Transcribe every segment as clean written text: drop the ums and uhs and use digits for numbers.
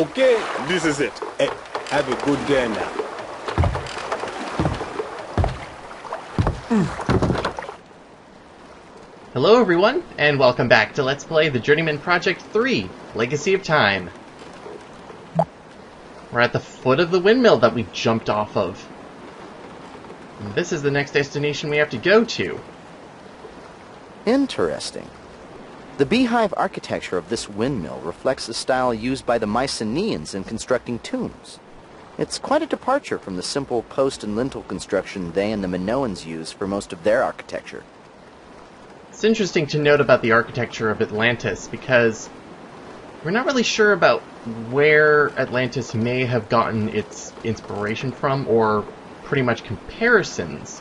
Okay, this is it. Hey, have a good day now. Hello everyone, and welcome back to Let's Play the Journeyman Project 3, Legacy of Time. We're at the foot of the windmill that we jumped off of. And this is the next destination we have to go to. Interesting. The beehive architecture of this windmill reflects the style used by the Mycenaeans in constructing tombs. It's quite a departure from the simple post and lintel construction they and the Minoans use for most of their architecture. It's interesting to note about the architecture of Atlantis, because we're not really sure about where Atlantis may have gotten its inspiration from, or pretty much comparisons.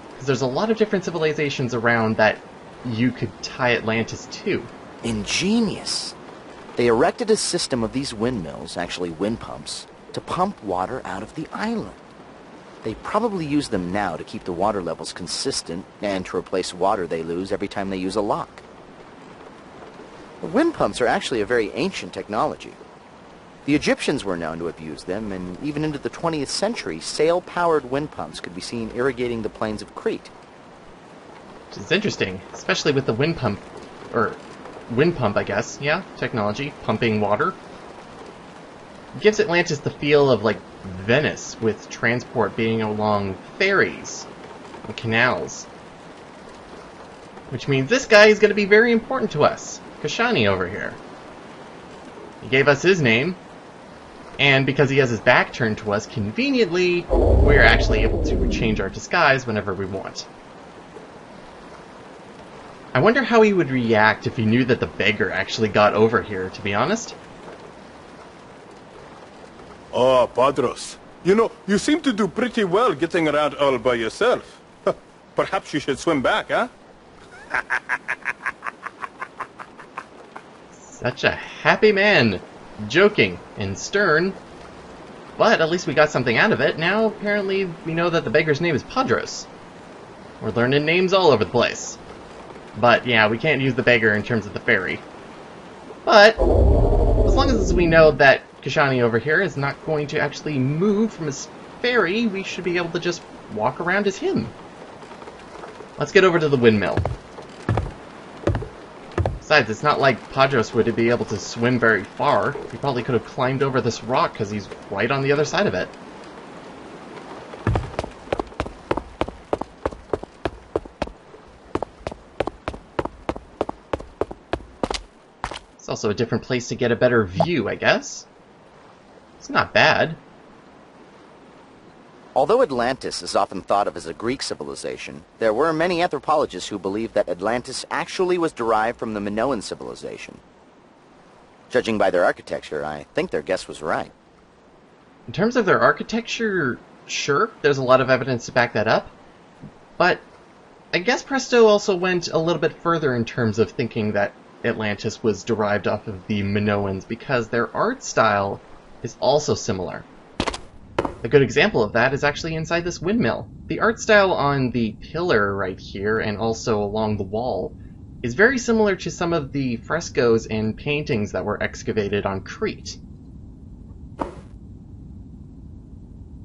Because there's a lot of different civilizations around that you could tie Atlantis to. Ingenious. They erected a system of these windmills, actually wind pumps, to pump water out of the island. They probably use them now to keep the water levels consistent and to replace water they lose every time they use a lock. The wind pumps are actually a very ancient technology. The Egyptians were known to have used them, and even into the 20th century, sail-powered wind pumps could be seen irrigating the plains of Crete. Which is interesting, especially with the wind pump, I guess, yeah, technology, pumping water. It gives Atlantis the feel of, like, Venice, with transport being along ferries and canals. Which means this guy is going to be very important to us, Kashani over here. He gave us his name, and because he has his back turned to us, conveniently, we're actually able to change our disguise whenever we want. I wonder how he would react if he knew that the beggar actually got over here, to be honest. Oh, Padros. You know, you seem to do pretty well getting around all by yourself. Perhaps you should swim back, huh? Such a happy man. Joking and stern. But at least we got something out of it. Now, apparently, we know that the beggar's name is Padros. We're learning names all over the place. But, yeah, we can't use the beggar in terms of the ferry. But, as long as we know that Kashani over here is not going to actually move from his ferry, we should be able to just walk around as him. Let's get over to the windmill. Besides, it's not like Padros would be able to swim very far. He probably could have climbed over this rock because he's right on the other side of it. It's also a different place to get a better view, I guess. It's not bad. Although Atlantis is often thought of as a Greek civilization, there were many anthropologists who believed that Atlantis actually was derived from the Minoan civilization. Judging by their architecture, I think their guess was right. In terms of their architecture, sure, there's a lot of evidence to back that up. But I guess Presto also went a little bit further in terms of thinking that Atlantis was derived off of the Minoans, because their art style is also similar. A good example of that is actually inside this windmill. The art style on the pillar right here, and also along the wall, is very similar to some of the frescoes and paintings that were excavated on Crete.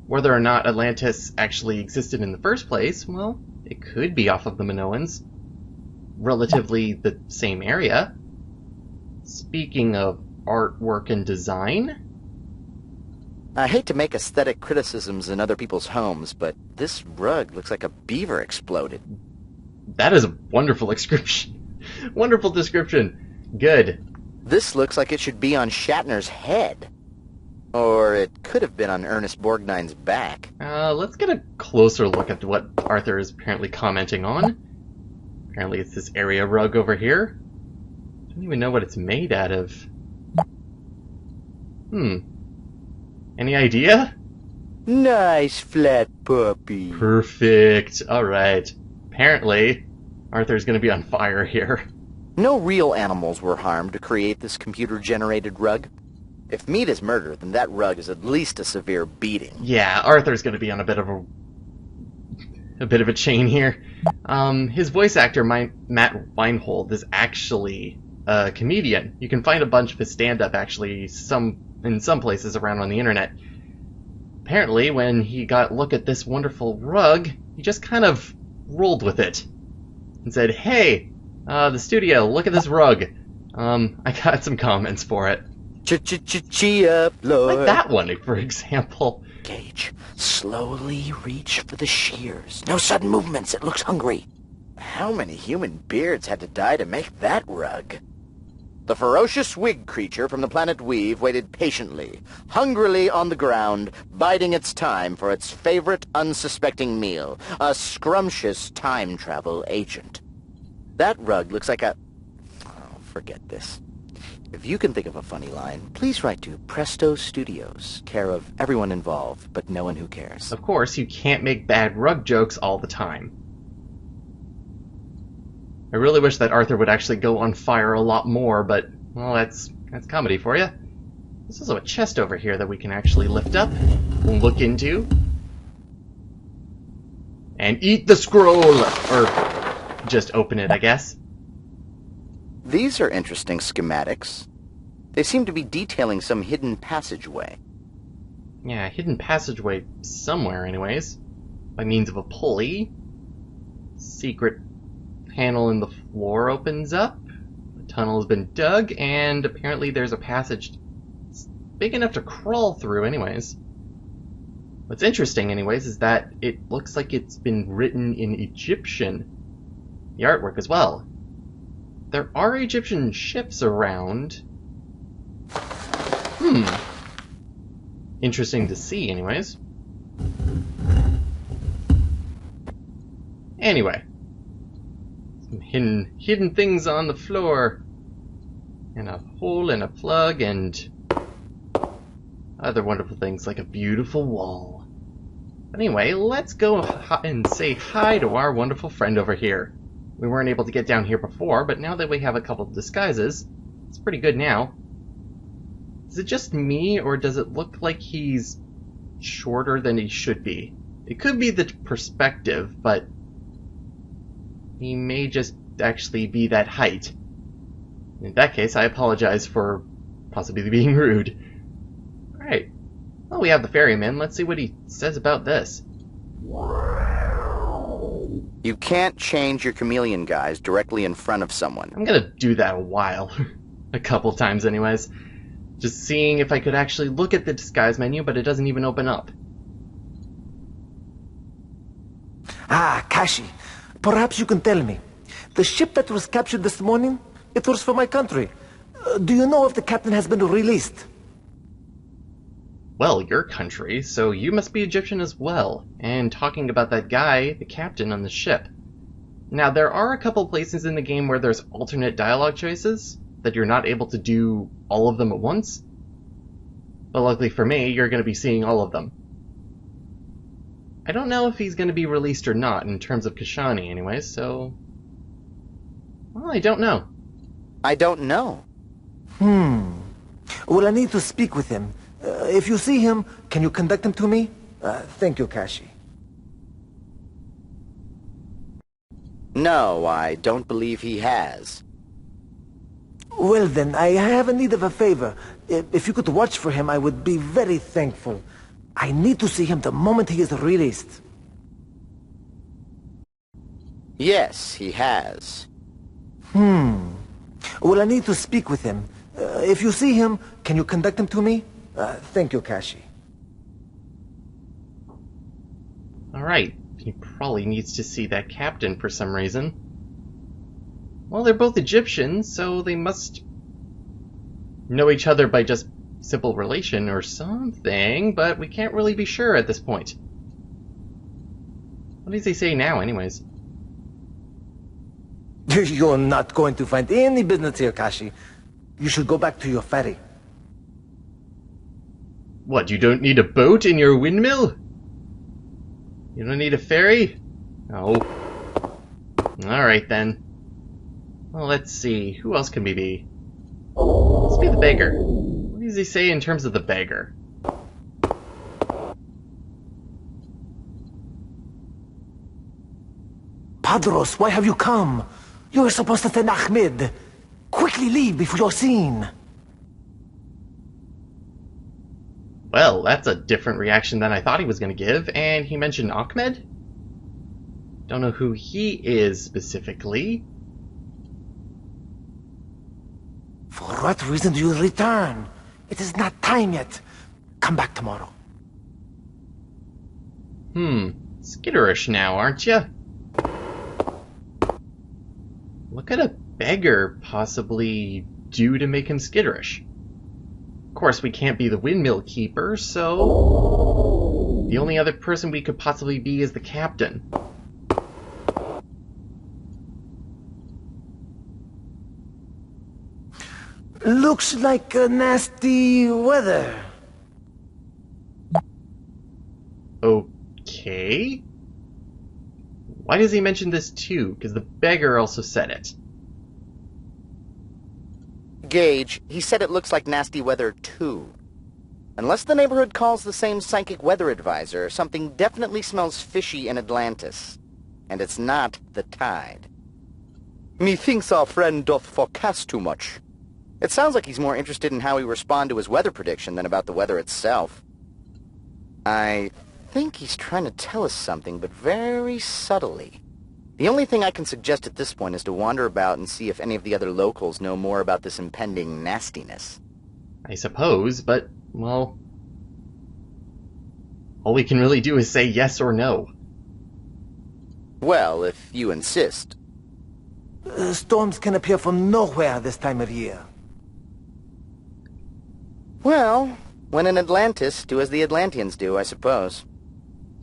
Whether or not Atlantis actually existed in the first place, well, it could be off of the Minoans. Relatively the same area. Speaking of artwork and design, I hate to make aesthetic criticisms in other people's homes, but this rug looks like a beaver exploded. that is a wonderful description. Wonderful description. Good. This looks like it should be on Shatner's head. Or it could have been on Ernest Borgnine's back. Let's get a closer look at what Arthur is apparently commenting on. Apparently it's this area rug over here. I don't even know what it's made out of. Any idea? Nice flat puppy. Perfect. Alright. Apparently, Arthur's gonna be on fire here. No real animals were harmed to create this computer-generated rug. If meat is murder, then that rug is at least a severe beating. Yeah, Arthur's gonna be on a bit of a chain here. His voice actor, Matt Weinhold, is actually a comedian. You can find a bunch of his stand-up, actually, some in some places around on the internet. Apparently, when he got a look at this wonderful rug, he just kind of rolled with it and said, "Hey, the studio, look at this rug." I got some comments for it. Ch-ch-ch-chi-up, Lord. Like that one, for example. Gage, slowly reach for the shears. No sudden movements, it looks hungry. How many human beards had to die to make that rug? The ferocious wig creature from the planet Weave waited patiently, hungrily on the ground, biding its time for its favorite unsuspecting meal, a scrumptious time travel agent. That rug looks like a... Oh, forget this. If you can think of a funny line, please write to Presto Studios, care of everyone involved, but no one who cares. Of course, you can't make bad rug jokes all the time. I really wish that Arthur would actually go on fire a lot more, but, well, that's comedy for you. There's also a chest over here that we can actually lift up, look into, and eat the scroll! Or just open it, I guess. These are interesting schematics. They seem to be detailing some hidden passageway. Yeah, hidden passageway somewhere, anyways. By means of a pulley. Secret panel in the floor opens up. The tunnel has been dug, and apparently there's a passage big enough to crawl through, anyways. What's interesting, anyways, is that it looks like it's been written in Egyptian. The artwork as well. There are Egyptian ships around. Interesting to see, anyways. Anyway. Some hidden things on the floor. And a hole and a plug and other wonderful things like a beautiful wall. But anyway, let's go and say hi to our wonderful friend over here. We weren't able to get down here before, but now that we have a couple of disguises, it's pretty good now. Is it just me, or does it look like he's shorter than he should be? It could be the perspective, but he may just actually be that height. In that case, I apologize for possibly being rude. Alright. Well, we have the ferryman. Let's see what he says about this. You can't change your chameleon guise directly in front of someone. I'm gonna do that a while. A couple times anyways. Just seeing if I could actually look at the disguise menu, but it doesn't even open up. Ah, Kashi, perhaps you can tell me. The ship that was captured this morning, it was for my country. Do you know if the captain has been released? Well, your country, so you must be Egyptian as well. And talking about that guy, the captain on the ship. Now, there are a couple places in the game where there's alternate dialogue choices, that you're not able to do all of them at once. But luckily for me, you're going to be seeing all of them. I don't know if he's going to be released or not, in terms of Kashani anyways, so... Well, I don't know. I don't know. Well, I need to speak with him. If you see him, can you conduct him to me? Thank you, Kashi. No, I don't believe he has. Well then, I have a need of a favor. If you could watch for him, I would be very thankful. I need to see him the moment he is released. Yes, he has. Well, I need to speak with him. If you see him, can you conduct him to me? Thank you, Kashi. Alright, he probably needs to see that captain for some reason. Well, they're both Egyptians, so they must know each other by just simple relation or something, but we can't really be sure at this point. What does he say now, anyways? You're not going to find any business here, Kashi. You should go back to your ferry. What, you don't need a boat in your windmill? You don't need a ferry? No. Alright then. Well, let's see. Who else can we be? Let's be the beggar. What does he say in terms of the beggar? Padros, why have you come? You were supposed to send Ahmed. Quickly leave before you're seen. Well, that's a different reaction than I thought he was going to give, and he mentioned Ahmed? Don't know who he is specifically. For what reason do you return? It is not time yet. Come back tomorrow. Skitterish now, aren't you? What could a beggar possibly do to make him skitterish? Of course, we can't be the windmill keeper, so the only other person we could possibly be is the captain. Looks like nasty weather. Okay. Why does he mention this too? Because the beggar also said it. Gage, he said it looks like nasty weather too. Unless the neighborhood calls the same psychic weather advisor, something definitely smells fishy in Atlantis. And it's not the tide. Methinks our friend doth forecast too much. It sounds like he's more interested in how we respond to his weather prediction than about the weather itself. I think he's trying to tell us something, but very subtly. The only thing I can suggest at this point is to wander about and see if any of the other locals know more about this impending nastiness. I suppose, but, well, all we can really do is say yes or no. Well, if you insist. Storms can appear from nowhere this time of year. Well, when in Atlantis, do as the Atlanteans do, I suppose.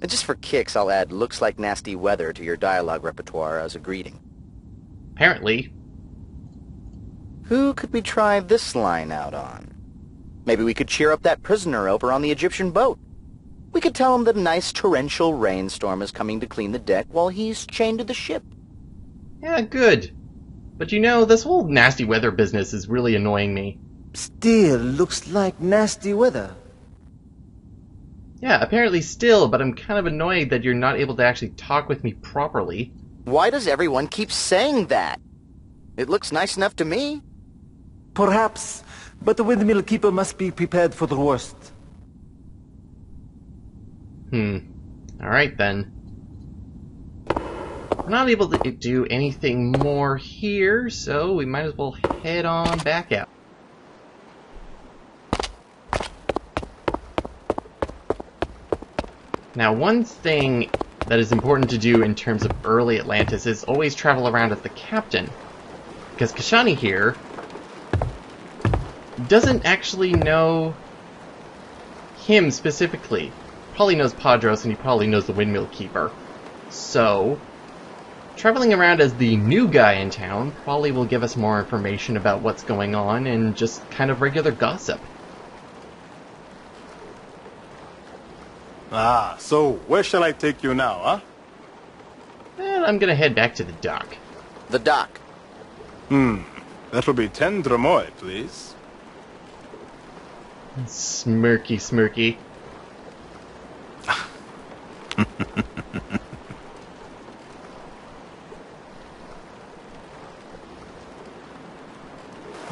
And just for kicks, I'll add looks like nasty weather to your dialogue repertoire as a greeting. Apparently. Who could we try this line out on? Maybe we could cheer up that prisoner over on the Egyptian boat. We could tell him that a nice torrential rainstorm is coming to clean the deck while he's chained to the ship. Yeah, good. But you know, this whole nasty weather business is really annoying me. Still looks like nasty weather. Yeah, apparently still, but I'm kind of annoyed that you're not able to actually talk with me properly. Why does everyone keep saying that? It looks nice enough to me. Perhaps, but the windmill keeper must be prepared for the worst. Alright then. We're not able to do anything more here, so we might as well head on back out. Now, one thing that is important to do in terms of early Atlantis is always travel around as the captain. Because Kashani here doesn't actually know him specifically. Probably knows Padros and he probably knows the windmill keeper. So, traveling around as the new guy in town probably will give us more information about what's going on and just kind of regular gossip. Ah, so where shall I take you now, huh? And I'm gonna head back to the dock. The dock. That will be 10 dromoi, please. Smirky, smirky.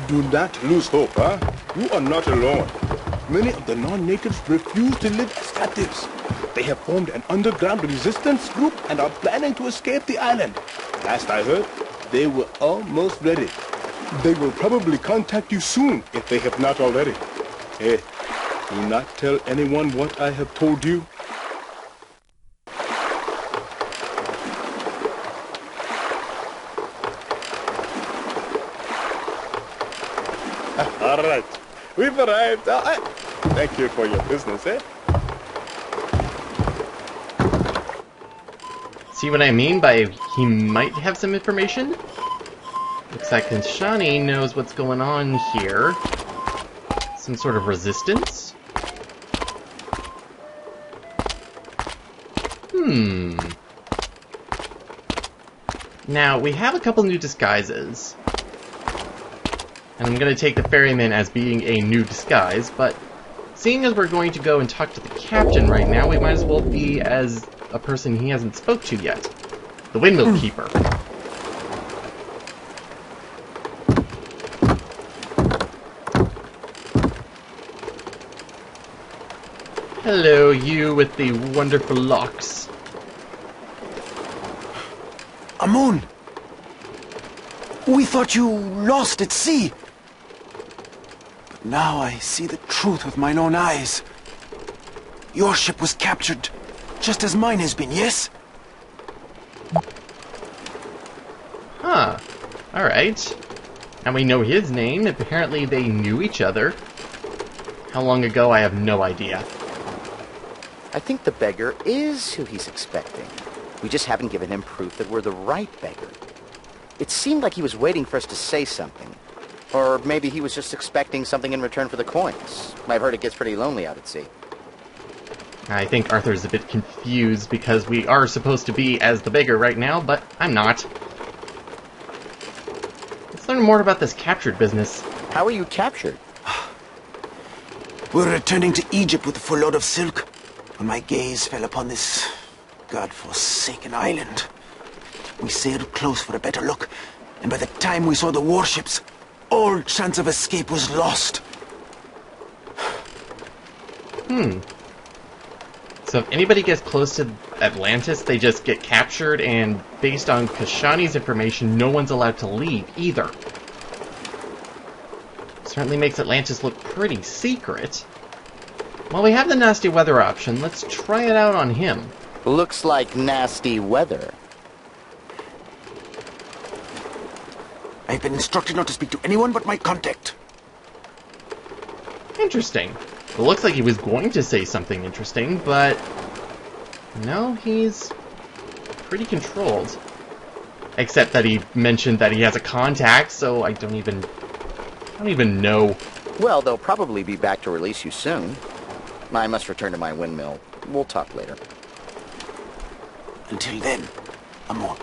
Do not lose hope, huh? You are not alone. Many of the non-natives refuse to live as captives. They have formed an underground resistance group and are planning to escape the island. Last I heard, they were almost ready. They will probably contact you soon if they have not already. Hey, do not tell anyone what I have told you. All right, we've arrived. Thank you for your business, eh? See what I mean by he might have some information? Looks like Kashani knows what's going on here. Some sort of resistance? Now, we have a couple new disguises. And I'm going to take the ferryman as being a new disguise, but seeing as we're going to go and talk to the captain right now, we might as well be as a person he hasn't spoke to yet. The windmill keeper. Hello, you with the wonderful locks. Amun! We thought you lost at sea. But now I see the truth with mine own eyes. Your ship was captured, just as mine has been, yes? Huh. Alright. And we know his name. Apparently they knew each other. How long ago, I have no idea. I think the beggar is who he's expecting. We just haven't given him proof that we're the right beggar. It seemed like he was waiting for us to say something. Or maybe he was just expecting something in return for the coins. I've heard it gets pretty lonely out at sea. I think Arthur's a bit confused because we are supposed to be as the beggar right now, but I'm not. Let's learn more about this captured business. How were you captured? We were returning to Egypt with a full load of silk when my gaze fell upon this god-forsaken island. We sailed close for a better look, and by the time we saw the warships, all chance of escape was lost. So if anybody gets close to Atlantis, they just get captured, and based on Kashani's information, no one's allowed to leave either. Certainly makes Atlantis look pretty secret. While we have the nasty weather option, let's try it out on him. Looks like nasty weather. I've been instructed not to speak to anyone but my contact. Interesting. It looks like he was going to say something interesting, but no, he's pretty controlled. Except that he mentioned that he has a contact, so I don't even know. Well, they'll probably be back to release you soon. I must return to my windmill. We'll talk later. Until then, Amun.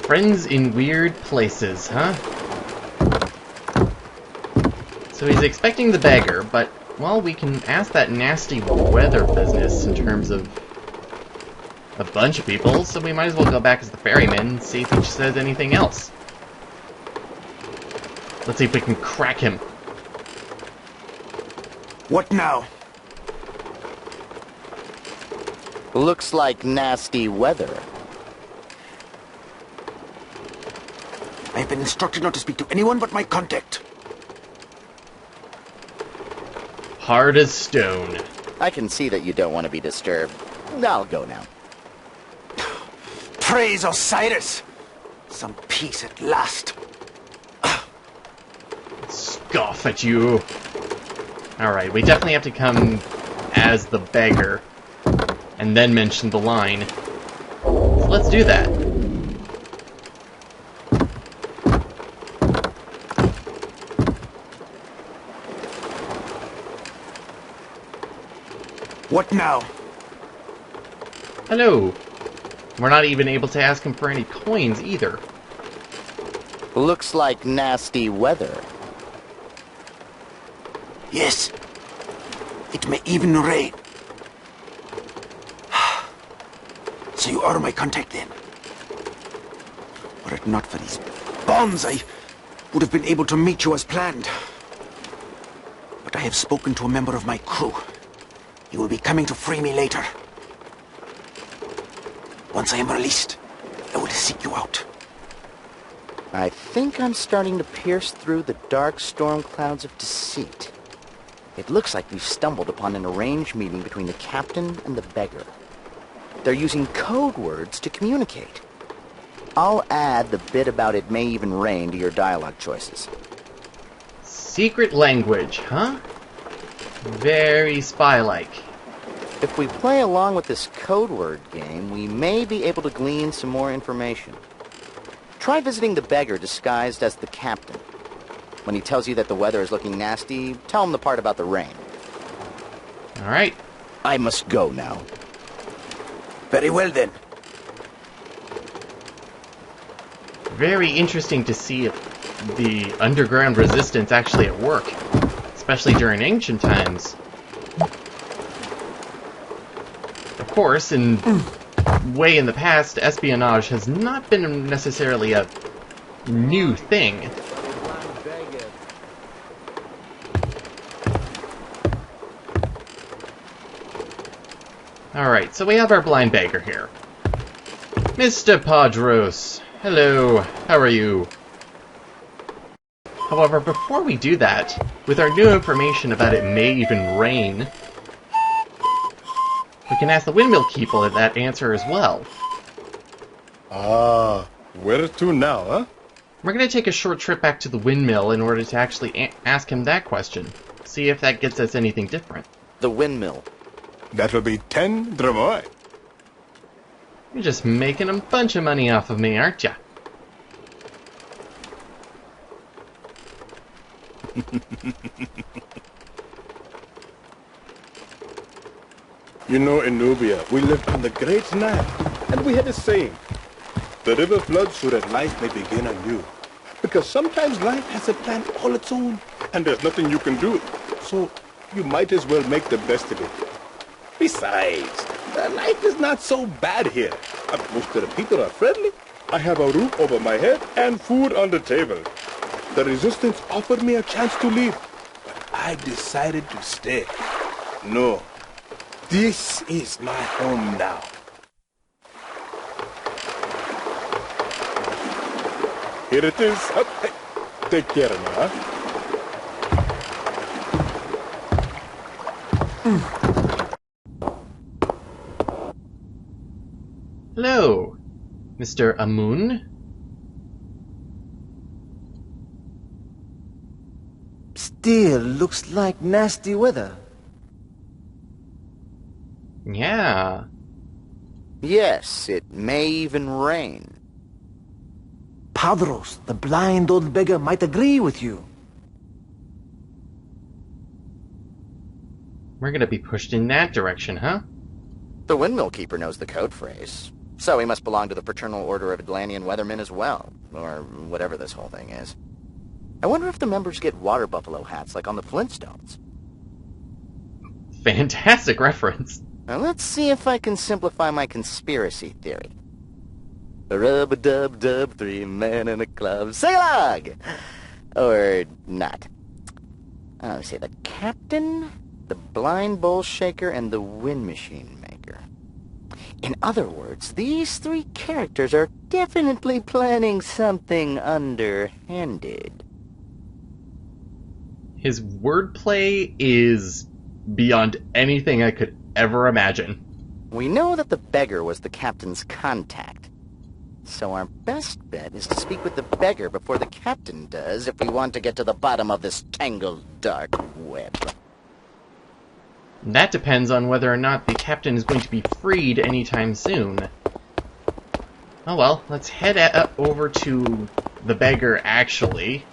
Friends in weird places, huh? So he's expecting the beggar, but, well, we can ask that nasty weather business in terms of a bunch of people, so we might as well go back as the ferryman and see if he says anything else. Let's see if we can crack him. What now? Looks like nasty weather. I've been instructed not to speak to anyone but my contact. Hard as stone. I can see that you don't want to be disturbed. I'll go now. Praise Osiris! Some peace at last. Scoff at you. Alright, we definitely have to come as the beggar and then mention the line. So let's do that. What now? Hello. We're not even able to ask him for any coins either. Looks like nasty weather. Yes. It may even rain. So you are my contact then? Were it not for these bonds, I would have been able to meet you as planned. But I have spoken to a member of my crew. He will be coming to free me later. Once I am released, I will seek you out. I think I'm starting to pierce through the dark storm clouds of deceit. It looks like we've stumbled upon an arranged meeting between the captain and the beggar. They're using code words to communicate. I'll add the bit about it may even rain to your dialogue choices. Secret language, huh? Very spy-like. If we play along with this code word game, we may be able to glean some more information. Try visiting the beggar disguised as the captain. When he tells you that the weather is looking nasty, tell him the part about the rain. Alright. I must go now. Very well then. Very interesting to see the underground resistance actually at work, especially during ancient times. Of course, way in the past, espionage has not been necessarily a new thing. Alright, so we have our blind beggar here. Mr. Padros, hello, how are you? However, before we do that, with our new information about it may even rain, we can ask the windmill keeper that answer as well. Ah, where to now, huh? We're going to take a short trip back to the windmill in order to actually ask him that question. See if that gets us anything different. The windmill. That will be 10 dromoi. You're just making a bunch of money off of me, aren't ya? You know, in Nubia, we lived on the Great Nile, and we had a saying. The river floods so that life may begin anew. Because sometimes life has a plan all its own, and there's nothing you can do. So, you might as well make the best of it. Besides, life is not so bad here. Most of the people are friendly. I have a roof over my head and food on the table. The resistance offered me a chance to leave, but I decided to stay. No, this is my home now. Here it is. Hey, take care of me, huh? Hello, Mr. Amun? Still looks like nasty weather. Yeah. Yes, it may even rain. Padros, the blind old beggar, might agree with you. We're gonna be pushed in that direction, huh? The windmill keeper knows the code phrase. So he must belong to the Fraternal Order of Atlantean Weathermen as well. Or whatever this whole thing is. I wonder if the members get water buffalo hats like on the Flintstones. Fantastic reference. Now let's see if I can simplify my conspiracy theory. Rub-a-dub-dub, 3 men in a club, sing along! Or not. Let me see, the captain, the blind bowl shaker, and the wind machine maker. In other words, these 3 characters are definitely planning something underhanded. His wordplay is beyond anything I could ever imagine. We know that the beggar was the captain's contact. So our best bet is to speak with the beggar before the captain does if we want to get to the bottom of this tangled dark web. That depends on whether or not the captain is going to be freed anytime soon. Oh well, let's head over to the beggar actually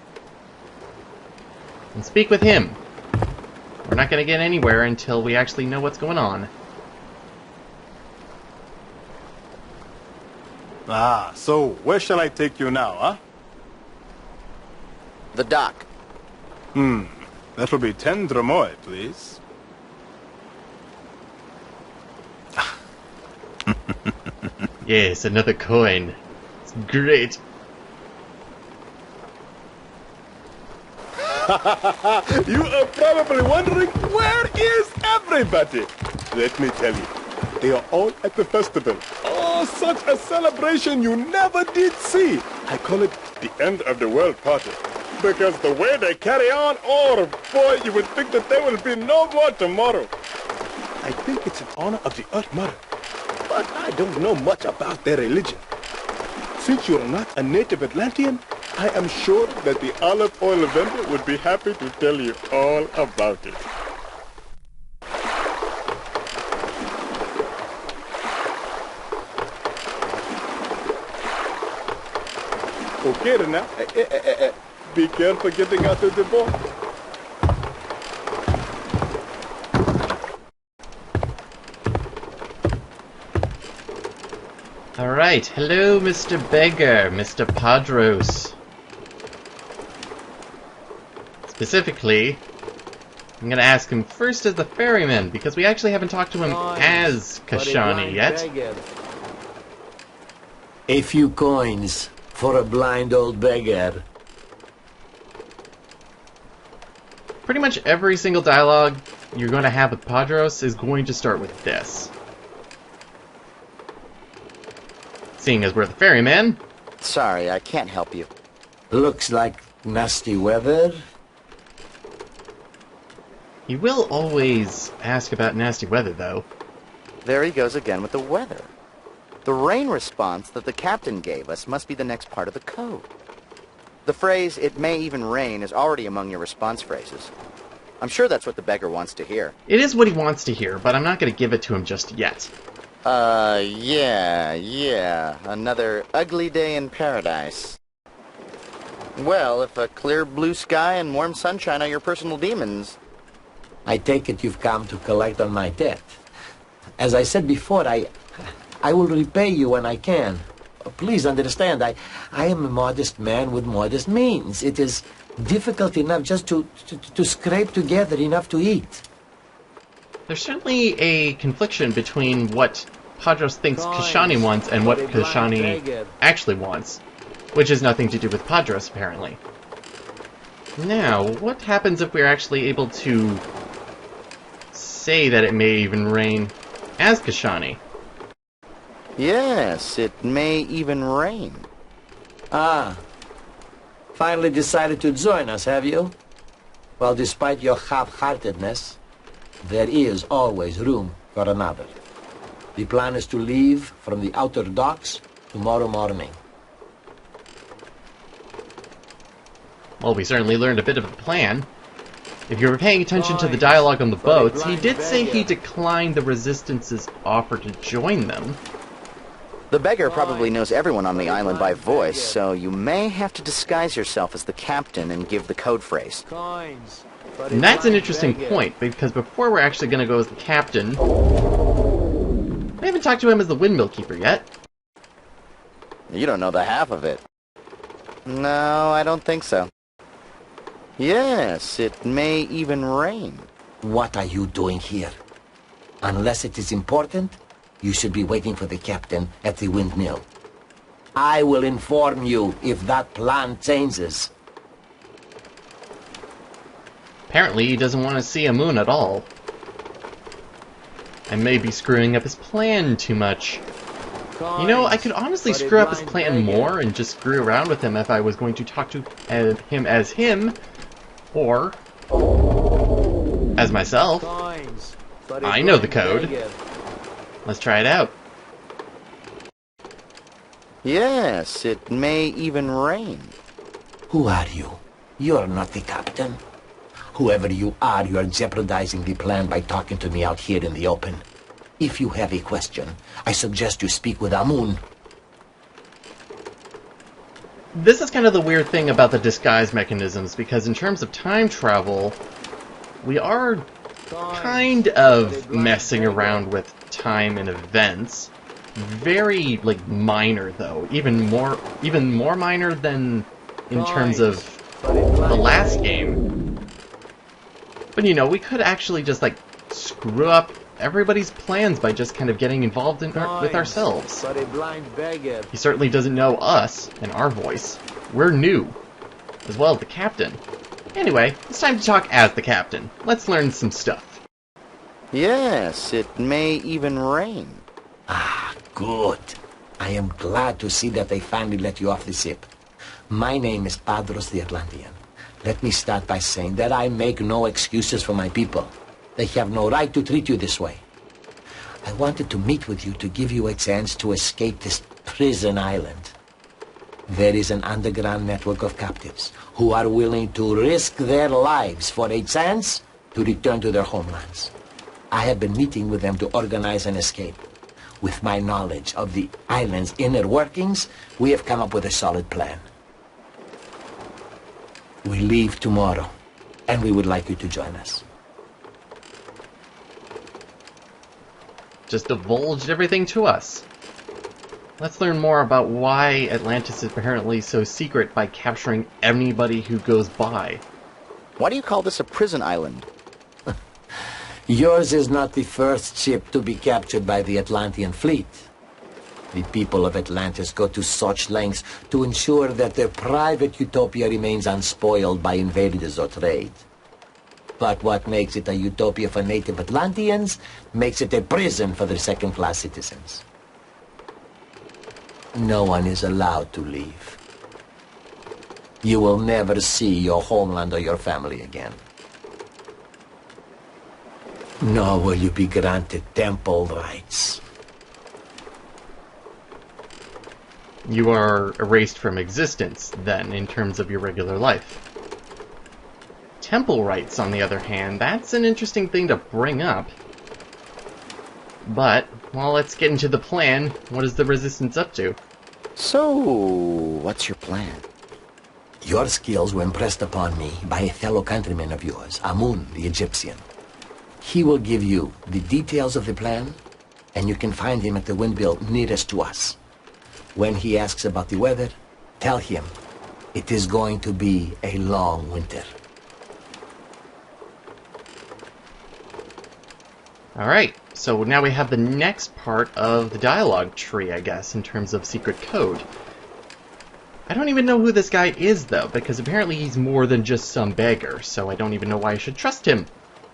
and speak with him. We're not going to get anywhere until we actually know what's going on. Ah, so where shall I take you now, huh? The dock. That will be 10 dromoi, please. Yes, another coin. It's great. You are probably wondering, where is everybody? Let me tell you, they are all at the festival. Oh, such a celebration you never did see. I call it the end of the world party. Because the way they carry on, oh boy, you would think that there will be no more tomorrow. I think it's in honor of the Earth Mother. But I don't know much about their religion. Since you're not a native Atlantean, I am sure that the olive oil vendor would be happy to tell you all about it. Okay, now, be careful getting out of the boat. Alright, hello Mr. Beggar, Mr. Padros. Specifically, I'm gonna ask him first as the ferryman, because we actually haven't talked to him as Kashani yet. A few coins for a blind old beggar. Pretty much every single dialogue you're going to have with Padros is going to start with this. seeing as we're the ferryman. Sorry, I can't help you. Looks like nasty weather. He will always ask about nasty weather, though. There he goes again with the weather. The rain response that the captain gave us must be the next part of the code. The phrase, "it may even rain," is already among your response phrases. I'm sure that's what the beggar wants to hear. It is what he wants to hear, but I'm not going to give it to him just yet. Yeah. Another ugly day in paradise. Well, if a clear blue sky and warm sunshine are your personal demons... I take it you've come to collect on my debt. As I said before, I will repay you when I can. Please understand, I am a modest man with modest means. It is difficult enough just to scrape together enough to eat. There's certainly a confliction between what Padros thinks Kashani wants and what Kashani actually wants, which has nothing to do with Padros, apparently. Now, what happens if we're actually able to say that it may even rain as Kashani? Yes, it may even rain. Finally decided to join us, have you? Well, despite your half-heartedness, there is always room for another. The plan is to leave from the outer docks tomorrow morning. Well, we certainly learned a bit of a plan. If you were paying attention to the dialogue on the boats, he did say he declined the Resistance's offer to join them. The beggar probably knows everyone on the island by voice, so you may have to disguise yourself as the captain and give the code phrase. And that's an interesting point, because before we're actually going to go as the captain, I haven't talked to him as the windmill keeper yet. You don't know the half of it. No, I don't think so. Yes, it may even rain. What are you doing here? Unless it is important, you should be waiting for the captain at the windmill. I will inform you if that plan changes. Apparently he doesn't want to see a moon at all. I may be screwing up his plan too much. You know, I could honestly screw up his plan more and just screw around with him if I was going to talk to him as him, or as myself. I know the code. Let's try it out. Yes, it may even rain. Who are you? You're not the captain. Whoever you are jeopardizing the plan by talking to me out here in the open. If you have a question, I suggest you speak with Amun. This is kind of the weird thing about the disguise mechanisms, because in terms of time travel, we are kind of messing around with time and events. Very, minor, though. Even more minor than in terms of the last game. But, you know, we could actually just, screw up everybody's plans by just kind of getting involved with ourselves. He certainly doesn't know us and our voice. We're new, as well as the captain. Anyway, it's time to talk as the captain. Let's learn some stuff. Yes, it may even rain. Ah, good. I am glad to see that they finally let you off the ship. My name is Padros the Atlantean. Let me start by saying that I make no excuses for my people. They have no right to treat you this way. I wanted to meet with you to give you a chance to escape this prison island. There is an underground network of captives who are willing to risk their lives for a chance to return to their homelands. I have been meeting with them to organize an escape. With my knowledge of the island's inner workings, we have come up with a solid plan. We leave tomorrow, and we would like you to join us. Just divulged everything to us. Let's learn more about why Atlantis is apparently so secret by capturing anybody who goes by. Why do you call this a prison island? Yours is not the first ship to be captured by the Atlantean fleet. The people of Atlantis go to such lengths to ensure that their private utopia remains unspoiled by invaders or trade. But what makes it a utopia for native Atlanteans makes it a prison for their second-class citizens. No one is allowed to leave. You will never see your homeland or your family again. Nor will you be granted temple rights. You are erased from existence, then, in terms of your regular life. Temple rights, on the other hand, that's an interesting thing to bring up. But, well, let's get into the plan. What is the Resistance up to? So, what's your plan? Your skills were impressed upon me by a fellow countryman of yours, Amun, the Egyptian. He will give you the details of the plan, and you can find him at the windmill nearest to us. When he asks about the weather, tell him it is going to be a long winter. Alright, so now we have the next part of the dialogue tree, I guess, in terms of secret code. I don't even know who this guy is, though, because apparently he's more than just some beggar, so I don't even know why I should trust him.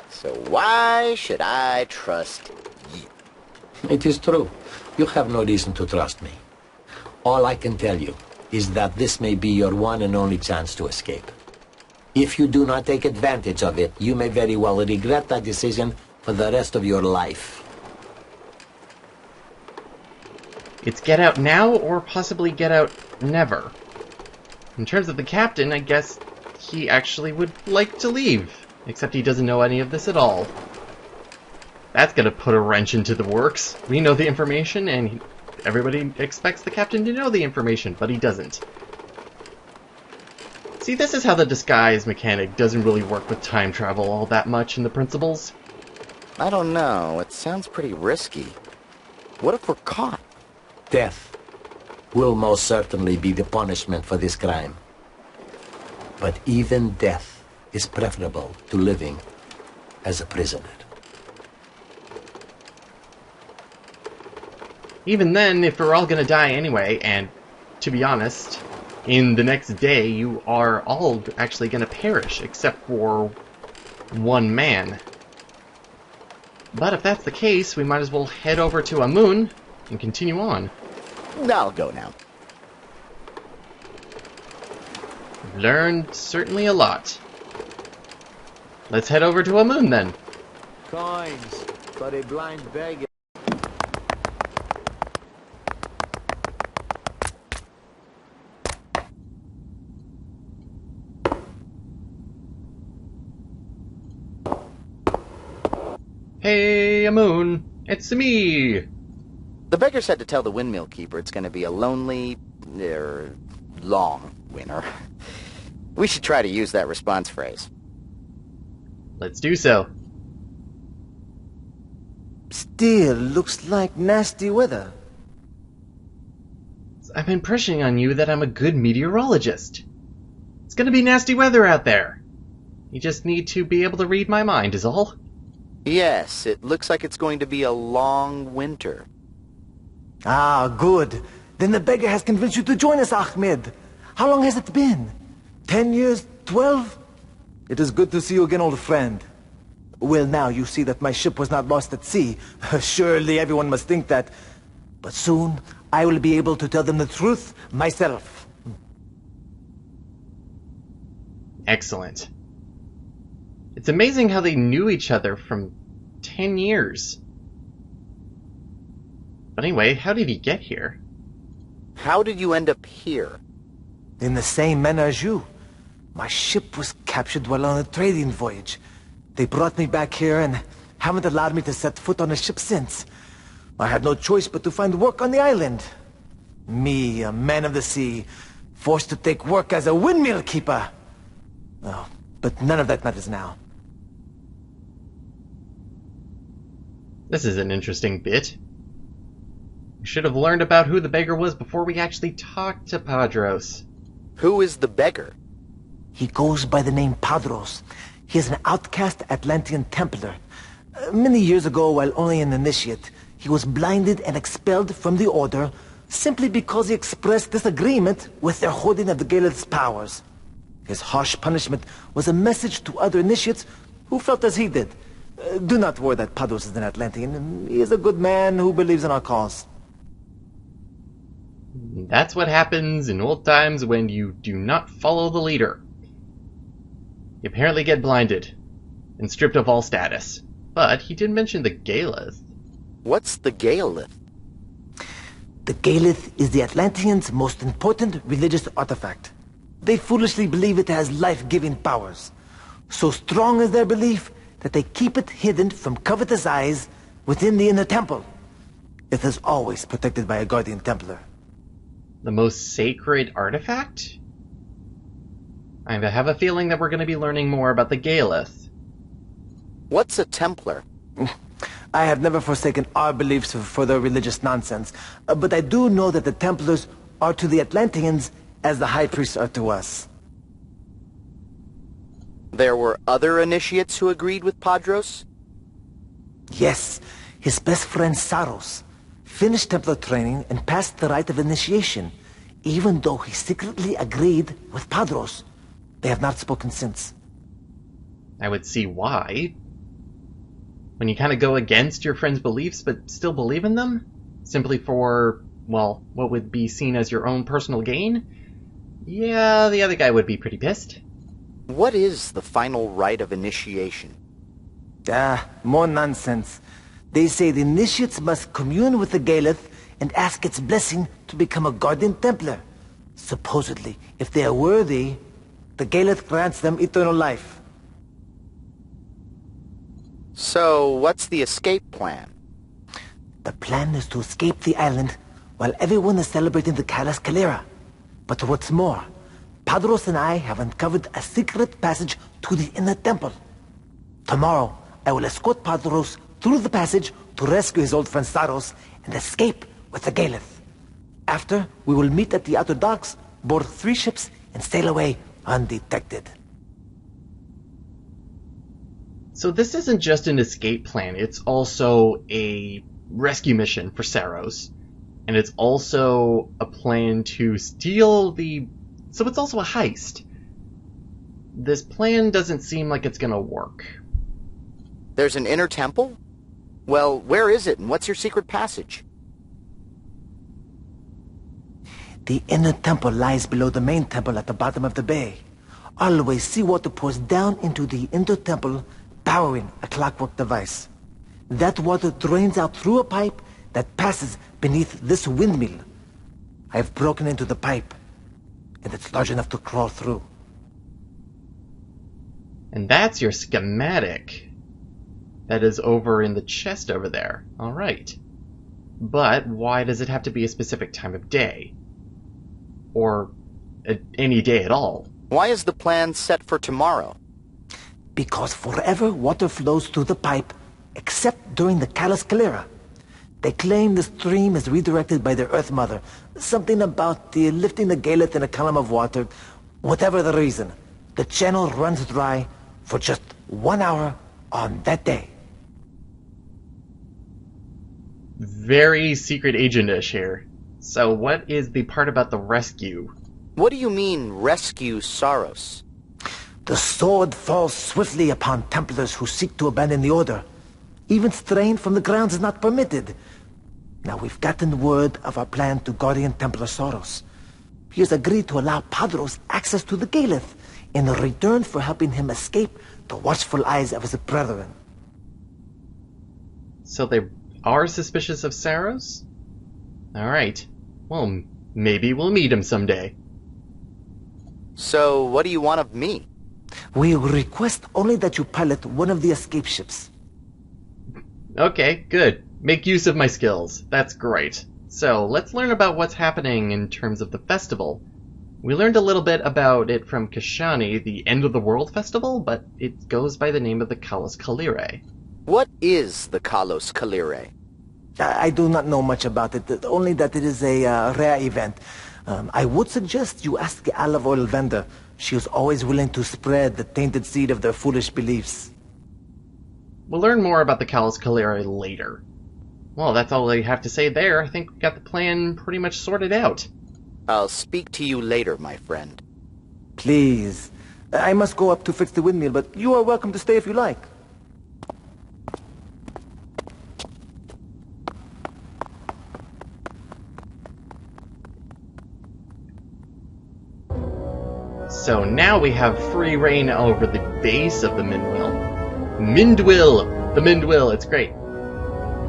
So why should I trust you? It is true. You have no reason to trust me. All I can tell you is that this may be your one and only chance to escape. If you do not take advantage of it, you may very well regret that decision for the rest of your life. It's get out now, or possibly get out never. In terms of the captain, I guess he actually would like to leave, except he doesn't know any of this at all. That's gonna put a wrench into the works. We know the information, and everybody expects the captain to know the information, but he doesn't. See, this is how the disguise mechanic doesn't really work with time travel all that much in the principles. I don't know. It sounds pretty risky. What if we're caught? Death will most certainly be the punishment for this crime. But even death is preferable to living as a prisoner. Even then, if we're all gonna die anyway, and to be honest, in the next day you are all actually gonna perish, except for one man. But if that's the case, we might as well head over to Amun and continue on. I'll go now. We've learned certainly a lot. Let's head over to Amun then. Coins for a blind beggar. Hey, Amun, it's me! The beggar said to tell the windmill keeper it's going to be a lonely, long winter. We should try to use that response phrase. Let's do so. Still looks like nasty weather. I've been pushing on you that I'm a good meteorologist. It's gonna be nasty weather out there. You just need to be able to read my mind, is all. Yes, it looks like it's going to be a long winter. Ah, good. Then the beggar has convinced you to join us, Ahmed. How long has it been? 10 years? 12? It is good to see you again, old friend. Well, now you see that my ship was not lost at sea. Surely everyone must think that. But soon, I will be able to tell them the truth myself. Excellent. It's amazing how they knew each other from 10 years. But anyway, how did he get here? How did you end up here? In the same manner as you. My ship was captured while on a trading voyage. They brought me back here and haven't allowed me to set foot on a ship since. I had no choice but to find work on the island. Me, a man of the sea, forced to take work as a windmill keeper. Oh, but none of that matters now. This is an interesting bit. We should have learned about who the beggar was before we actually talked to Padros. Who is the beggar? He goes by the name Padros. He is an outcast Atlantean Templar. Many years ago, while only an initiate, he was blinded and expelled from the Order simply because he expressed disagreement with their holding of the Gaelith's powers. His harsh punishment was a message to other initiates who felt as he did. Do not worry that Padros is an Atlantean. He is a good man who believes in our cause. That's what happens in old times when you do not follow the leader. You apparently get blinded and stripped of all status. But he did mention the Galeth. What's the Galeth? The Galeth is the Atlanteans' most important religious artifact. They foolishly believe it has life-giving powers. So strong is their belief that they keep it hidden from covetous eyes within the inner temple. It is always protected by a guardian Templar. The most sacred artifact? I have a feeling that we're going to be learning more about the Galeth. What's a Templar? I have never forsaken our beliefs for their religious nonsense, but I do know that the Templars are to the Atlanteans as the High Priests are to us. There were other initiates who agreed with Padros? Yes, his best friend Saros finished Templar training and passed the rite of initiation, even though he secretly agreed with Padros. They have not spoken since. I would see why. When you kind of go against your friend's beliefs but still believe in them, simply for, well, what would be seen as your own personal gain, yeah, the other guy would be pretty pissed. What is the final rite of initiation? More nonsense. They say the initiates must commune with the Galeth and ask its blessing to become a guardian Templar. Supposedly, if they are worthy, the Galeth grants them eternal life. So, what's the escape plan? The plan is to escape the island while everyone is celebrating the Calas Calera. But what's more, Padros and I have uncovered a secret passage to the inner temple. Tomorrow, I will escort Padros through the passage to rescue his old friend Saros and escape with the Galeth. After, we will meet at the outer docks, board 3 ships, and sail away undetected. So this isn't just an escape plan, it's also a rescue mission for Saros. And it's also a plan to steal the... So it's also a heist. This plan doesn't seem like it's gonna work. There's an inner temple? Well, where is it, and what's your secret passage? The inner temple lies below the main temple at the bottom of the bay. Always seawater pours down into the inner temple, powering a clockwork device. That water drains out through a pipe that passes beneath this windmill. I've broken into the pipe, and it's large enough to crawl through. And that's your schematic. That is over in the chest over there. Alright. But why does it have to be a specific time of day? Or any day at all? Why is the plan set for tomorrow? Because forever water flows through the pipe, except during the Calas Calera. They claim the stream is redirected by their Earth Mother. Something about the lifting the Galeth in a column of water. Whatever the reason, the channel runs dry for just 1 hour on that day. Very secret agent-ish here. So what is the part about the rescue? What do you mean, rescue Saros? The sword falls swiftly upon Templars who seek to abandon the Order. Even straying from the grounds is not permitted. Now we've gotten word of our plan to Guardian Templar Saros. He has agreed to allow Padros access to the Galeth in return for helping him escape the watchful eyes of his brethren. So they are suspicious of Saros? Alright. Well, maybe we'll meet him someday. So, what do you want of me? We request only that you pilot one of the escape ships. Okay, good. Make use of my skills. That's great. So, let's learn about what's happening in terms of the festival. We learned a little bit about it from Kashani, the End of the World Festival, but it goes by the name of the Kalos Kalire. What is the Kalos Kalire? I do not know much about it, only that it is a rare event. I would suggest you ask the olive oil vendor. She is always willing to spread the tainted seed of their foolish beliefs. We'll learn more about the Kalos Kalire later. Well, that's all I have to say there. I think we got the plan pretty much sorted out. I'll speak to you later, my friend. Please. I must go up to fix the windmill, but you are welcome to stay if you like. So now we have free reign over the base of the Mindwill. The Mindwill, it's great.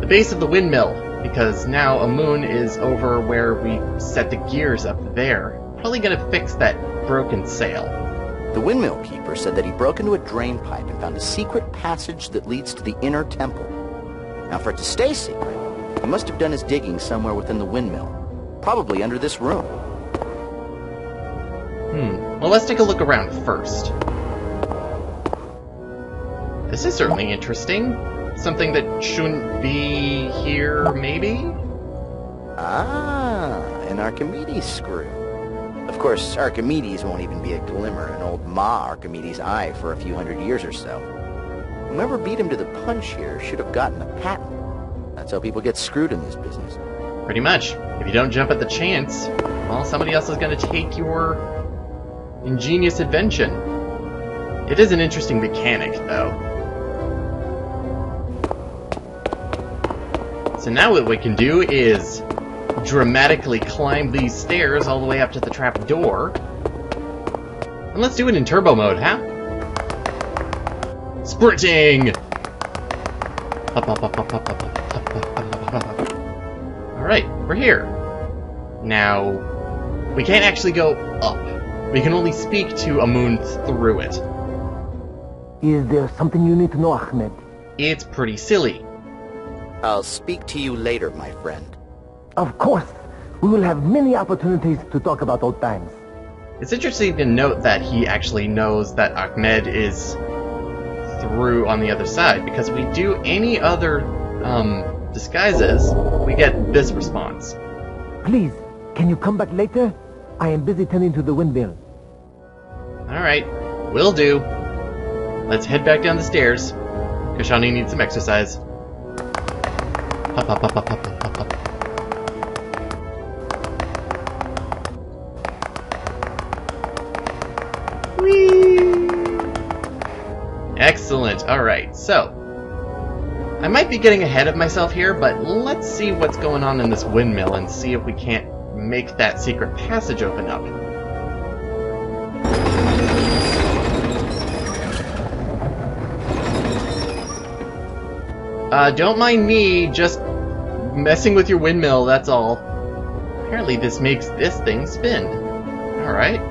The base of the windmill, because now a moon is over where we set the gears up there. Probably gonna fix that broken sail. The windmill keeper said that he broke into a drain pipe and found a secret passage that leads to the inner temple. Now, for it to stay secret, he must have done his digging somewhere within the windmill, probably under this room. Well, let's take a look around first. This is certainly interesting. Something that shouldn't be here, maybe? Ah, an Archimedes screw. Of course, Archimedes won't even be a glimmer in old Ma Archimedes' eye for a few hundred years or so. Whoever beat him to the punch here should have gotten a patent. That's how people get screwed in this business. Pretty much. If you don't jump at the chance, well, somebody else is going to take your ingenious invention. It is an interesting mechanic, though. So now what we can do is dramatically climb these stairs all the way up to the trap door. And let's do it in turbo mode, huh? Sprinting! Alright, we're here. Now, we can't actually go up. We can only speak to a moon through it. Is there something you need to know, Ahmed? It's pretty silly. I'll speak to you later, my friend. Of course. We will have many opportunities to talk about old times. It's interesting to note that he actually knows that Ahmed is through on the other side, because if we do any other disguises, we get this response. Please, can you come back later? I am busy tending to the windmill. Alright, will do. Let's head back down the stairs. Kashani needs some exercise. Hop, hop, hop, hop, hop, hop, hop. Whee! Excellent. Alright, so I might be getting ahead of myself here, but let's see what's going on in this windmill and see if we can't make that secret passage open up. Don't mind me just messing with your windmill, that's all. Apparently this makes this thing spin. Alright.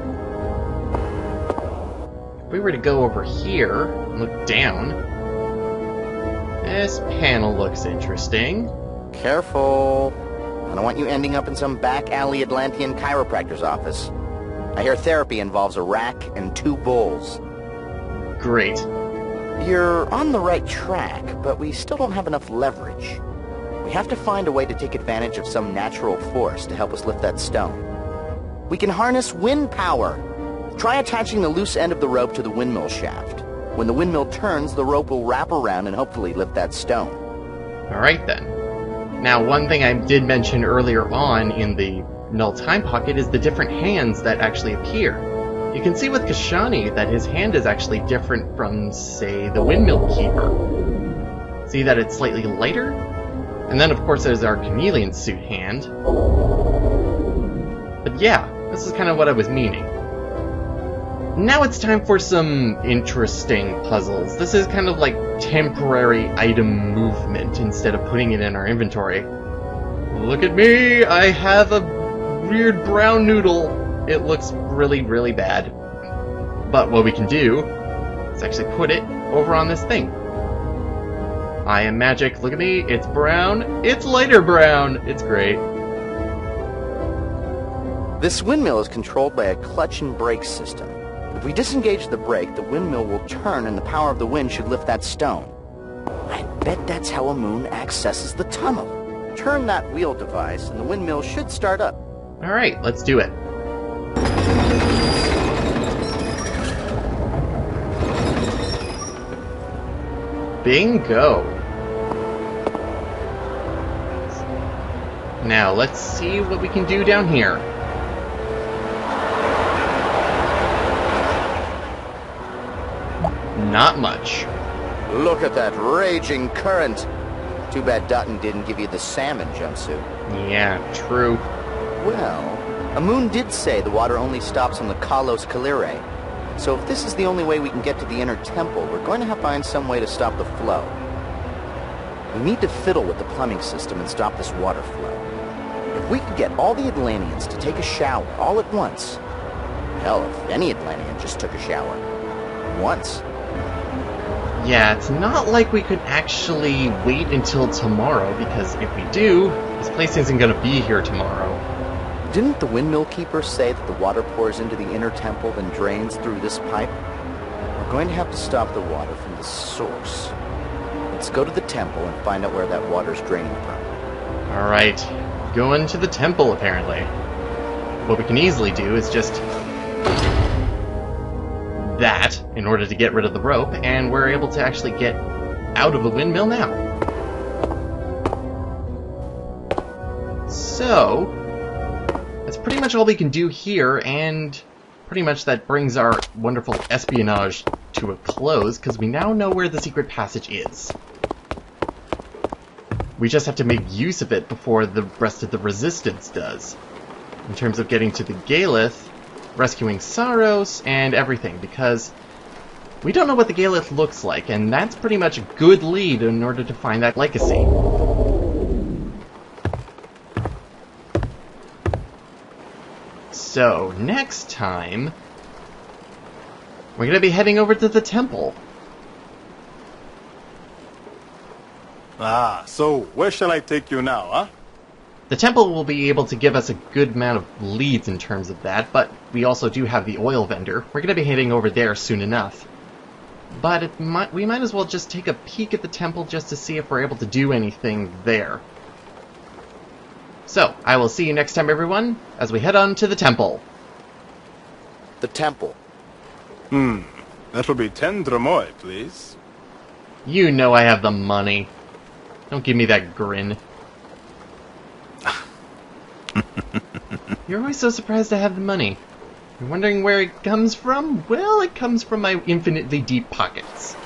If we were to go over here and look down, this panel looks interesting. Careful. I don't want you ending up in some back alley Atlantean chiropractor's office. I hear therapy involves a rack and 2 bowls. Great. You're on the right track, but we still don't have enough leverage. We have to find a way to take advantage of some natural force to help us lift that stone. We can harness wind power. Try attaching the loose end of the rope to the windmill shaft. When the windmill turns, the rope will wrap around and hopefully lift that stone. Alright then. Now, one thing I did mention earlier on in the null time pocket is the different hands that actually appear. You can see with Kashani that his hand is actually different from, say, the windmill keeper. See that it's slightly lighter? And then, of course, there's our chameleon suit hand. But yeah, this is kind of what I was meaning. Now it's time for some interesting puzzles. This is kind of like temporary item movement instead of putting it in our inventory. Look at me! I have a weird brown noodle. It looks really, really bad. But what we can do is actually put it over on this thing. I am magic. Look at me. It's brown. It's lighter brown. It's great. This windmill is controlled by a clutch and brake system. If we disengage the brake, the windmill will turn and the power of the wind should lift that stone. I bet that's how a moon accesses the tunnel. Turn that wheel device and the windmill should start up. Alright, let's do it. Bingo! Now, let's see what we can do down here. Not much. Look at that raging current. Too bad Dutton didn't give you the salmon jumpsuit. Yeah, true. Well, a moon did say the water only stops on the Kalos Kalire, So if this is the only way we can get to the inner temple, we're going to have to find some way to stop the flow. We need to fiddle with the plumbing system and stop this water flow. If we could get all the Atlanteans to take a shower all at once, hell, if any Atlantean just took a shower once. Yeah, it's not like we could actually wait until tomorrow, because if we do, this place isn't going to be here tomorrow. Didn't the windmill keeper say that the water pours into the inner temple then drains through this pipe? We're going to have to stop the water from the source. Let's go to the temple and find out where that water's draining from. Alright, going to the temple, apparently. What we can easily do is just that in order to get rid of the rope, and we're able to actually get out of the windmill now. So, that's pretty much all we can do here, and pretty much that brings our wonderful espionage to a close, because we now know where the secret passage is. We just have to make use of it before the rest of the resistance does, in terms of getting to the Galeth, rescuing Saros, and everything, because we don't know what the Galeth looks like, and that's pretty much a good lead in order to find that legacy. So, next time, we're going to be heading over to the temple. Ah, so where shall I take you now, huh? The temple will be able to give us a good amount of leads in terms of that, but we also do have the oil vendor. We're going to be heading over there soon enough. But we might as well just take a peek at the temple just to see if we're able to do anything there. So, I will see you next time, everyone, as we head on to the temple. The temple. That will be 10 dromoi, please. You know I have the money. Don't give me that grin. You're always so surprised I have the money. You're wondering where it comes from? Well, it comes from my infinitely deep pockets.